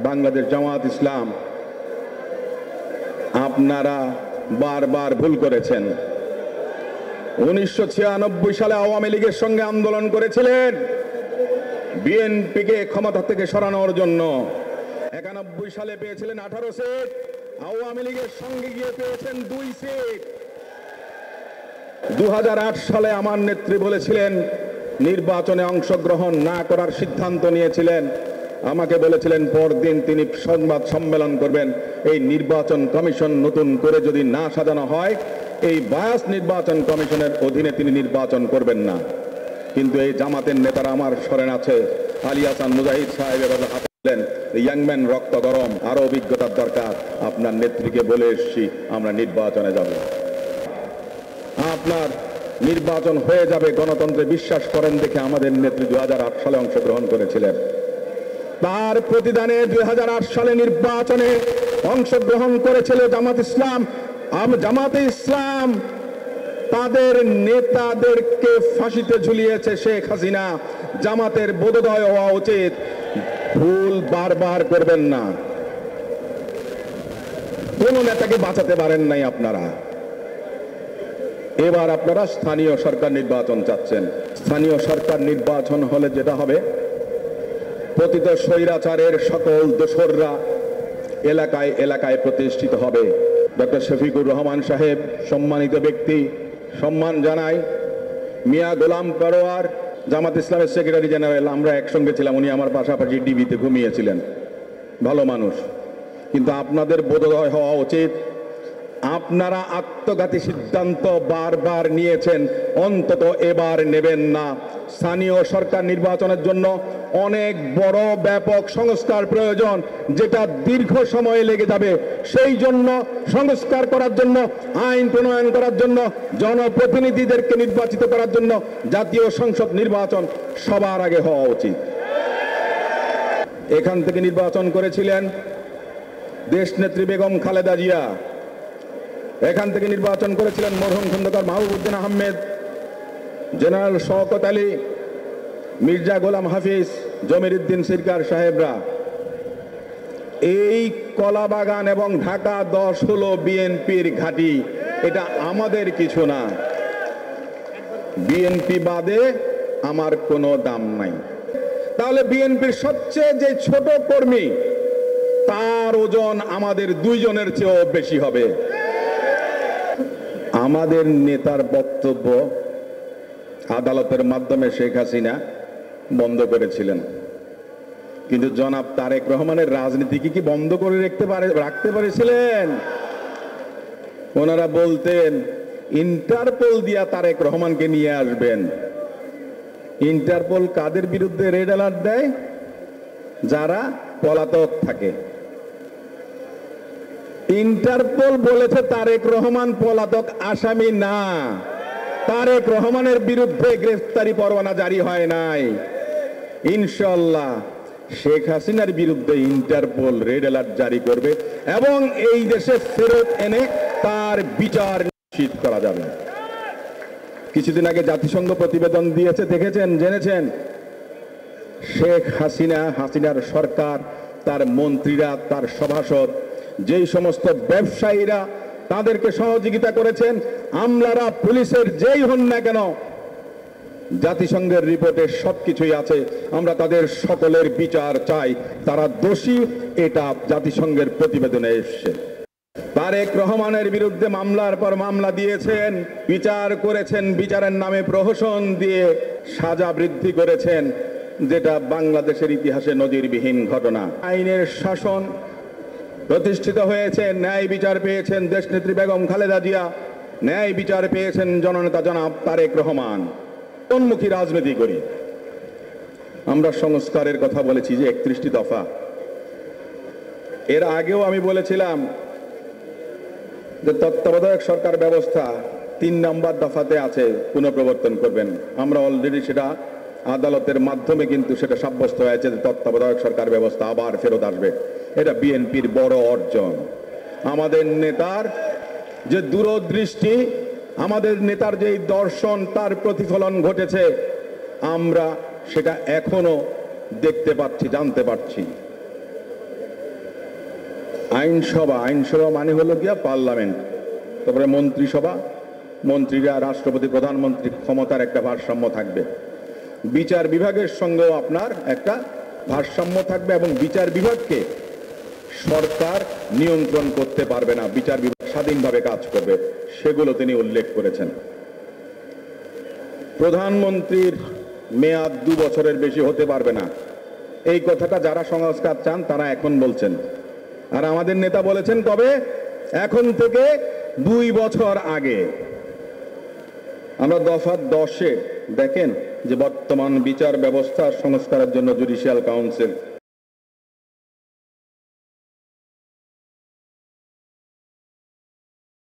বাংলাদেশ জামাত ইসলাম, আপনারা বারবার ভুল করেছেন। 1996 সালে আওয়ামী লীগের সঙ্গে আন্দোলন করেছিলেন বিএনপিকে ক্ষমতা থেকে সরানোর জন্য। 91 সালে পেয়েছিলেন 18 সিট, আওয়ামী লীগের সঙ্গে গিয়ে পেয়েছেন 2 সিট। 2008 সালে আমার নেত্রী বলেছিলেন নির্বাচনে অংশগ্রহণ না করার সিদ্ধান্ত নিয়েছিলেন। আমাকে বলেছিলেন পরদিন তিনি সংবাদ সম্মেলন করবেন, এই নির্বাচন কমিশন নতুন করে যদি না সাজানো হয় এই বায়াস নির্বাচন কমিশনের অধীনে তিনি নির্বাচন করবেন না। কিন্তু এই জামাতের নেতারা আমার স্মরণ আছে, আলী হাসান মুজাহিদ সাহেব এভাবে হাত দিলেন, ইয়াংম্যান রক্ত গরম, আরো অভিজ্ঞতার দরকার। আপনার নেত্রীকে বলে এসেছি আমরা নির্বাচনে যাব, আপনার নির্বাচন হয়ে যাবে, গণতন্ত্রে বিশ্বাস করেন দেখে আমাদের নেত্রী 2008 সালে অংশগ্রহণ করেছিলেন। তার প্রতিদানে 2008 সালে নির্বাচনে অংশগ্রহণ করেছিল জামাত ইসলাম। জামাতে ইসলাম তাদের নেতাদেরকে ফাঁসিতে ঝুলিয়েছে শেখ হাসিনা। জামাতের বোধোদয় হওয়া উচিত, ভুল বারবার করবেন না। কোন নেতাকে বাঁচাতে পারেন নাই আপনারা। এবার আপনারা স্থানীয় সরকার নির্বাচন চাচ্ছেন। স্থানীয় সরকার নির্বাচন হলে যেটা হবে, পতিত স্বৈরাচারের সকল দোসররা এলাকায় এলাকায় প্রতিষ্ঠিত হবে। ডক্টর শফিকুর রহমান সাহেব সম্মানিত ব্যক্তি, সম্মান জানাই। মিয়া গোলাম পরোয়ার জামাত ইসলামের সেক্রেটারি জেনারেল, আমরা একসঙ্গে ছিলাম, উনি আমার পাশাপাশি ডিবিতে ঘুমিয়েছিলেন, ভালো মানুষ। কিন্তু আপনাদের বোধোদয় হওয়া উচিত, আপনারা আত্মঘাতী সিদ্ধান্ত বারবার নিয়েছেন, অন্তত এবার নেবেন না। স্থানীয় সরকার নির্বাচনের জন্য অনেক বড় ব্যাপক সংস্কার প্রয়োজন, যেটা দীর্ঘ সময় লেগে যাবে। সেই জন্য সংস্কার করার জন্য, আইন প্রণয়ন করার জন্য, জনপ্রতিনিধিদেরকে নির্বাচিত করার জন্য জাতীয় সংসদ নির্বাচন সবার আগে হওয়া উচিত। এখান থেকে নির্বাচন করেছিলেন দেশনেত্রী বেগম খালেদা জিয়া, এখান থেকে নির্বাচন করেছিলেন মরহুম খন্দকার মাহবুবউদ্দিন আহমেদ, জেনারেল শওকত আলী, মির্জা গোলাম হাফিজ, জমির উদ্দিন সিরকার সাহেবরা। এই কলাবাগান এবং ঢাকা 10 হলো বিএনপির ঘাঁটি, এটা আমাদের কিছু না। বিএনপি বাদে আমার কোনো দাম নাই। তাহলে বিএনপির সবচেয়ে যে ছোট কর্মী, তার ওজন আমাদের 2 জনের চেয়েও বেশি হবে। আমাদের নেতার বক্তব্য আদালতের মাধ্যমে শেখ হাসিনা বন্ধ করেছিলেন, কিন্তু জনাব তারেক রহমানের রাজনীতি কি বন্ধ করে রাখতে পারেছিলেন? ওনারা বলতেন ইন্টারপোল দিয়া তারেক রহমানকে নিয়ে আসবেন। ইন্টারপোল কাদের বিরুদ্ধে রেড অ্যালার্ট দেয়? যারা পলাতক থাকে। ইন্টারপোল বলেছে তারেক রহমান পলাতক আসামি না, তারেক রহমানের বিরুদ্ধে গ্রেফতারি পরোয়ানা জারি হয় নাই। ইনশাআল্লাহ শেখ হাসিনার বিরুদ্ধে ইন্টারপোল রেড অ্যালার্ট জারি করবে এবং এই দেশে ফেরত এনে তার বিচার নিশ্চিত করা যাবে। কিছুদিন আগে জাতিসংঘ প্রতিবেদন দিয়েছে, দেখেছেন, জেনেছেন? শেখ হাসিনার সরকার, তার মন্ত্রীরা, তার সভাসদ, যেই সমস্ত ব্যবসায়ীরা তাদেরকে সহযোগিতা করেছেন, আমলারা, পুলিশের যেই হন না কেন, জাতিসংঘের রিপোর্টে সবকিছুই আছে। আমরা তাদের সকলের বিচার চাই, তারা দোষী, এটা জাতিসংঘের প্রতিবেদনে এসছে। তারেক রহমানের বিরুদ্ধে মামলার পর মামলা দিয়েছেন, বিচার করেছেন, বিচারের নামে প্রহসন দিয়ে সাজা বৃদ্ধি করেছেন, যেটা বাংলাদেশের ইতিহাসে নজিরবিহীন ঘটনা। আইনের শাসন প্রতিষ্ঠিত হয়েছে, ন্যায় বিচার পেয়েছেন দেশনেত্রী বেগম খালেদা জিয়া, ন্যায় বিচার পেয়েছেন জননেতা জনাব তারেক রহমান। উন্মুখী রাজনীতি করি আমরা। সংস্কারের কথা বলেছি যে 31টি দফা। এর আগেও আমি বলেছিলাম যে তত্ত্বাবধায়ক সরকার ব্যবস্থা 3 নম্বর দফাতে আছে, পুনঃপ্রবর্তন করবেন। আমরা অলরেডি সেটা আদালতের মাধ্যমে কিন্তু সেটা সাব্যস্ত হয়েছে যে তত্ত্বাবধায়ক সরকার ব্যবস্থা আবার ফেরত আসবে। এটা বিএনপির বড় অর্জন। আমাদের নেতার যে দূরদৃষ্টি, আমাদের নেতার যে দর্শন, তার প্রতিফলন ঘটেছে, আমরা সেটা এখনো দেখতে পাচ্ছি, জানতে পারছি। আইনসভা, আইনসভা মানে হলো গিয়া পার্লামেন্ট, তারপরে মন্ত্রিসভা, মন্ত্রীরা, রাষ্ট্রপতি, প্রধানমন্ত্রী ক্ষমতার একটা ভারসাম্য থাকবে। বিচার বিভাগের সঙ্গেও আপনার একটা ভারসাম্য থাকবে এবং বিচার বিভাগকে সরকার নিয়ন্ত্রণ করতে পারবে না, বিচার বিভাগ স্বাধীনভাবে কাজ করবে, সেগুলো তিনি উল্লেখ করেছেন। প্রধানমন্ত্রীর মেয়াদ 2 বছরের বেশি হতে পারবে না, এই কথাটা যারা সংস্কার চান তারা এখন বলছেন, আর আমাদের নেতা বলেছেন কবে? এখন থেকে 2 বছর আগে। আমরা দফা 10-এ দেখেন যে বর্তমান বিচার ব্যবস্থা সংস্কারের জন্য জুডিশিয়াল কাউন্সিল